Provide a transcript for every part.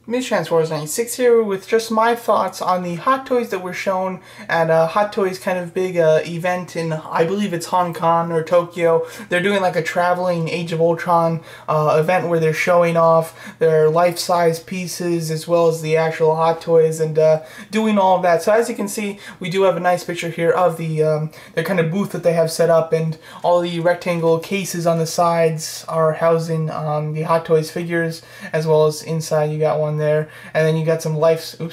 Miss Transformers 96 here with just my thoughts on the Hot Toys that were shown at a Hot Toys kind of big event in, I believe it's Hong Kong or Tokyo. They're doing like a traveling Age of Ultron event where they're showing off their life-size pieces as well as the actual Hot Toys and doing all of that. So as you can see, we do have a nice picture here of the their kind of booth that they have set up, and all the rectangle cases on the sides are housing the Hot Toys figures, as well as inside you got one there, and then you got some life-size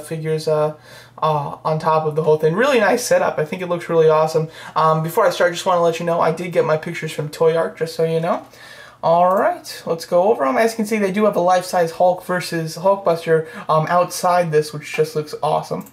figures on top of the whole thing. Really nice setup. I think it looks really awesome. Before I start, just want to let you know I did get my pictures from Toy Arc, just so you know. Alright, let's go over them. As you can see, they do have a life-size Hulk versus Hulkbuster outside this, which just looks awesome.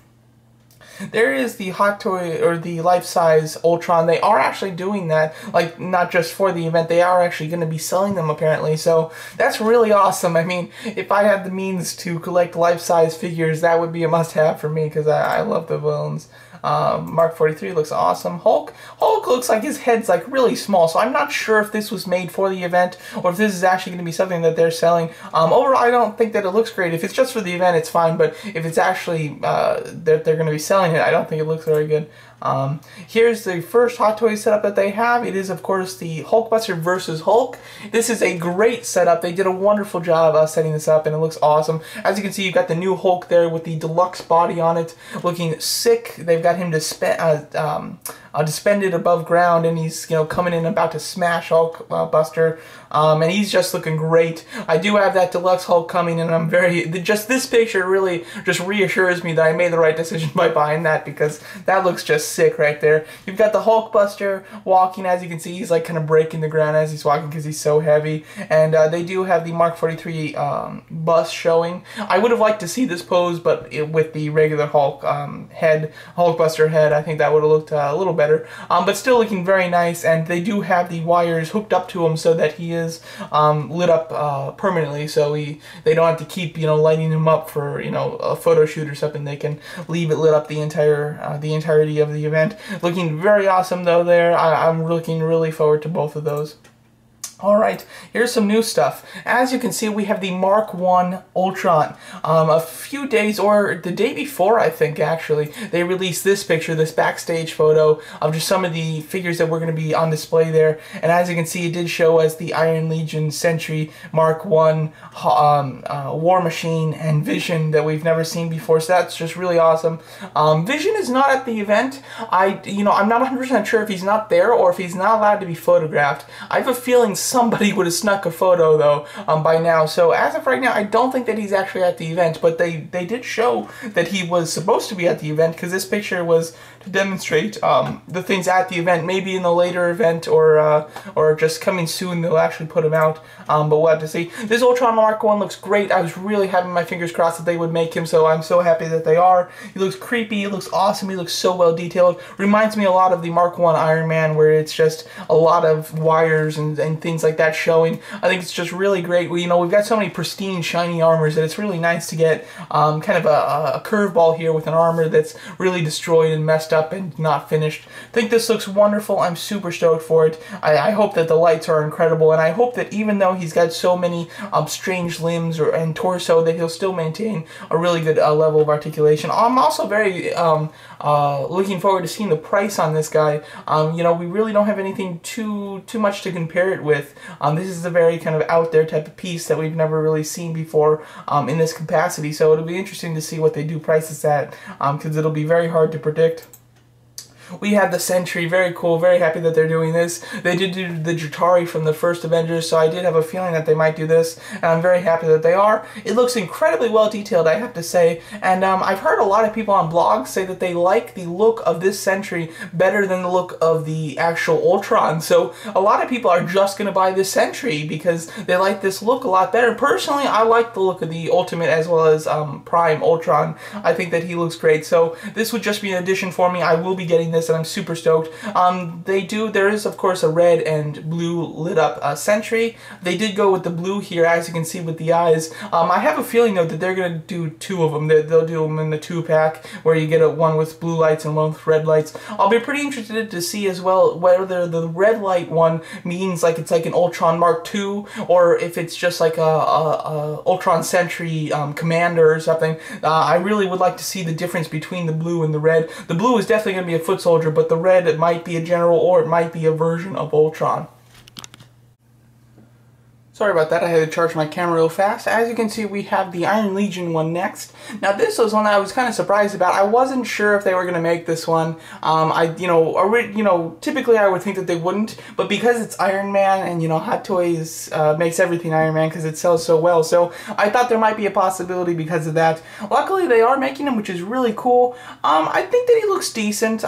There is the Hot Toy, or the life-size Ultron. They are actually doing that, like, not just for the event, they are actually going to be selling them apparently, so that's really awesome. I mean, if I had the means to collect life-size figures, that would be a must-have for me, because I love the villains. Mark 43 looks awesome. Hulk looks like his head's like really small, so I'm not sure if this was made for the event or if this is actually going to be something that they're selling. Overall, I don't think that it looks great. If it's just for the event, it's fine, but if it's actually that they're going to be selling it, I don't think it looks very good. Here's the first Hot Toys setup that they have. It is, of course, the Hulkbuster versus Hulk. This is a great setup. They did a wonderful job setting this up, and it looks awesome. As you can see, you've got the new Hulk there with the deluxe body on it, looking sick. They've got him suspended above ground, and he's coming in about to smash Hulkbuster, and he's just looking great. I do have that deluxe Hulk coming, and I'm just this picture really just reassures me that I made the right decision by buying that, because that looks just sick right there. You've got the Hulkbuster walking. As you can see, he's like kind of breaking the ground as he's walking because he's so heavy, and they do have the Mark 43 bust showing. I would have liked to see this pose, but with the regular Hulk Hulkbuster head, I think that would have looked a little better, but still looking very nice. And they do have the wires hooked up to him so that he is lit up permanently, so they don't have to keep lighting him up for a photo shoot or something. They can leave it lit up the entirety of the event. Looking very awesome though there. I'm looking really forward to both of those. Alright, here's some new stuff. As you can see, we have the Mark 1 Ultron. A few days, or the day before, I think, actually, they released this picture, this backstage photo of just some of the figures that were going to be on display there. And as you can see, it did show us the Iron Legion, Sentry, Mark 1, War Machine, and Vision that we've never seen before, so that's just really awesome. Vision is not at the event. I'm not 100% sure if he's not there or if he's not allowed to be photographed. I have a feeling somebody would have snuck a photo though by now, so as of right now I don't think that he's actually at the event, but they did show that he was supposed to be at the event, because this picture was to demonstrate the things at the event. Maybe in the later event or just coming soon they'll actually put him out, but we'll have to see. This Ultron Mark 1 looks great. I was really having my fingers crossed that they would make him, so I'm so happy that they are. He looks creepy, he looks awesome, he looks so well detailed. Reminds me a lot of the Mark 1 Iron Man, where it's just a lot of wires and things like that showing. I think it's just really great. We've got so many pristine, shiny armors that it's really nice to get kind of a curveball here with an armor that's really destroyed and messed up and not finished. I think this looks wonderful. I'm super stoked for it. I hope that the lights are incredible, and I hope that even though he's got so many strange limbs and torso, that he'll still maintain a really good level of articulation. I'm also very looking forward to seeing the price on this guy. We really don't have anything too much to compare it with. This is a very kind of out there type of piece that we've never really seen before in this capacity, so it'll be interesting to see what they do price this at, because it'll be very hard to predict. We have the Sentry, very cool, very happy that they're doing this. They did do the Jatari from the first Avengers, so I did have a feeling that they might do this, and I'm very happy that they are. It looks incredibly well detailed, I have to say, and I've heard a lot of people on blogs say that they like the look of this Sentry better than the look of the actual Ultron, so a lot of people are just going to buy this Sentry because they like this look a lot better. Personally, I like the look of the Ultimate as well as Prime Ultron. I think that he looks great, so this would just be an addition for me. I will be getting this, and I'm super stoked. There is, of course, a red and blue lit up Sentry. They did go with the blue here, as you can see with the eyes. I have a feeling, though, that they're going to do two of them. They'll do them in the 2-pack, where you get one with blue lights and one with red lights. I'll be pretty interested to see as well whether the red light one means like it's like an Ultron Mark II, or if it's just like a Ultron Sentry Commander or something. I really would like to see the difference between the blue and the red. The blue is definitely going to be a foot soldier, but the red, it might be a general, or it might be a version of Ultron. Sorry about that, I had to charge my camera real fast. As you can see, we have the Iron Legion one next. Now this was one I was kind of surprised about. I wasn't sure if they were going to make this one. Typically I would think that they wouldn't, but because it's Iron Man and, Hot Toys makes everything Iron Man because it sells so well, so I thought there might be a possibility because of that. Luckily they are making him, which is really cool. I think that he looks decent.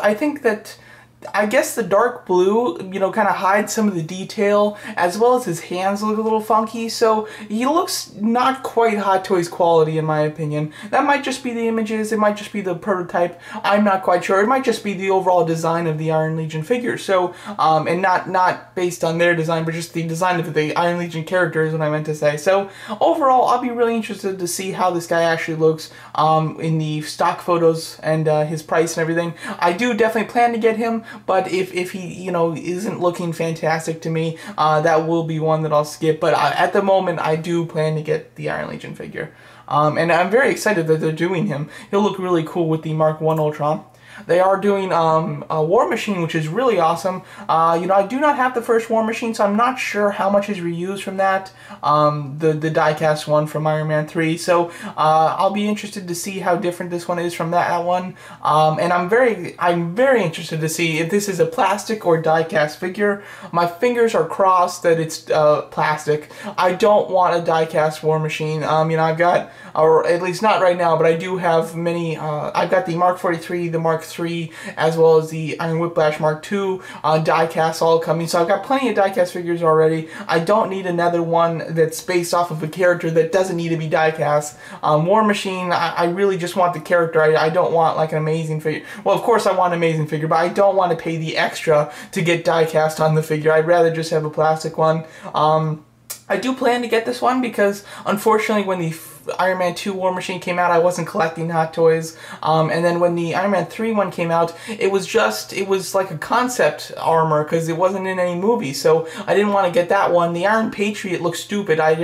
I guess the dark blue, kind of hides some of the detail, as well as his hands look a little funky, so he looks not quite Hot Toys quality in my opinion. That might just be the images, it might just be the prototype, I'm not quite sure. It might just be the overall design of the Iron Legion figure, so, and not based on their design, but just the design of the Iron Legion character is what I meant to say. So, overall, I'll be really interested to see how this guy actually looks in the stock photos and his price and everything. I do definitely plan to get him, but if he, isn't looking fantastic to me, that will be one that I'll skip. But at the moment, I do plan to get the Iron Legion figure. And I'm very excited that they're doing him. He'll look really cool with the Mark I Ultron. They are doing a War Machine, which is really awesome. I do not have the first War Machine, so I'm not sure how much is reused from that. The die-cast one from Iron Man 3. So I'll be interested to see how different this one is from that one. And I'm very interested to see if this is a plastic or die-cast figure. My fingers are crossed that it's plastic. I don't want a die-cast War Machine. I've got, or at least not right now, but I do have many. I've got the Mark 43, the Mark III, as well as the Iron Whiplash Mark II die-cast all coming. So I've got plenty of die-cast figures already. I don't need another one that's based off of a character that doesn't need to be die-cast. War Machine, I really just want the character. I don't want like an amazing figure. Well, of course I want an amazing figure, but I don't want to pay the extra to get die-cast on the figure. I'd rather just have a plastic one. I do plan to get this one because, unfortunately, when the Iron Man 2 War Machine came out, I wasn't collecting Hot Toys, and then when the Iron Man 3 one came out, it was like a concept armor, because it wasn't in any movie, so I didn't want to get that one. The Iron Patriot looks stupid. I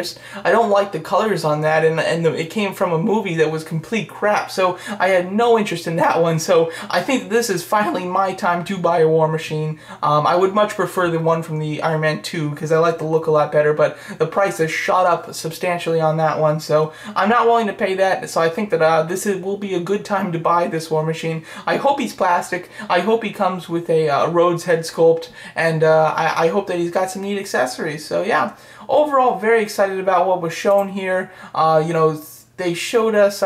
don't like the colors on that, and it came from a movie that was complete crap, so I had no interest in that one, so I think this is finally my time to buy a War Machine. I would much prefer the one from the Iron Man 2, because I like the look a lot better, but the price has shot up substantially on that one, so I'm not willing to pay that, so I think that will be a good time to buy this War Machine. I hope he's plastic. I hope he comes with a Rhodes head sculpt, and I hope that he's got some neat accessories. So yeah, overall very excited about what was shown here. They showed us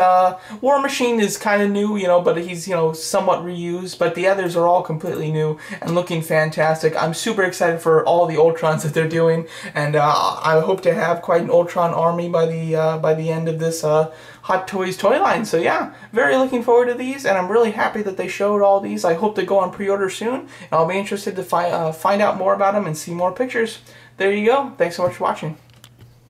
War Machine is kind of new, but he's, somewhat reused, but the others are all completely new and looking fantastic. I'm super excited for all the Ultrons that they're doing, and I hope to have quite an Ultron army by the end of this Hot Toys toy line. So yeah, very looking forward to these, and I'm really happy that they showed all these. I hope they go on pre-order soon, and I'll be interested to find out more about them and see more pictures. There you go. Thanks so much for watching.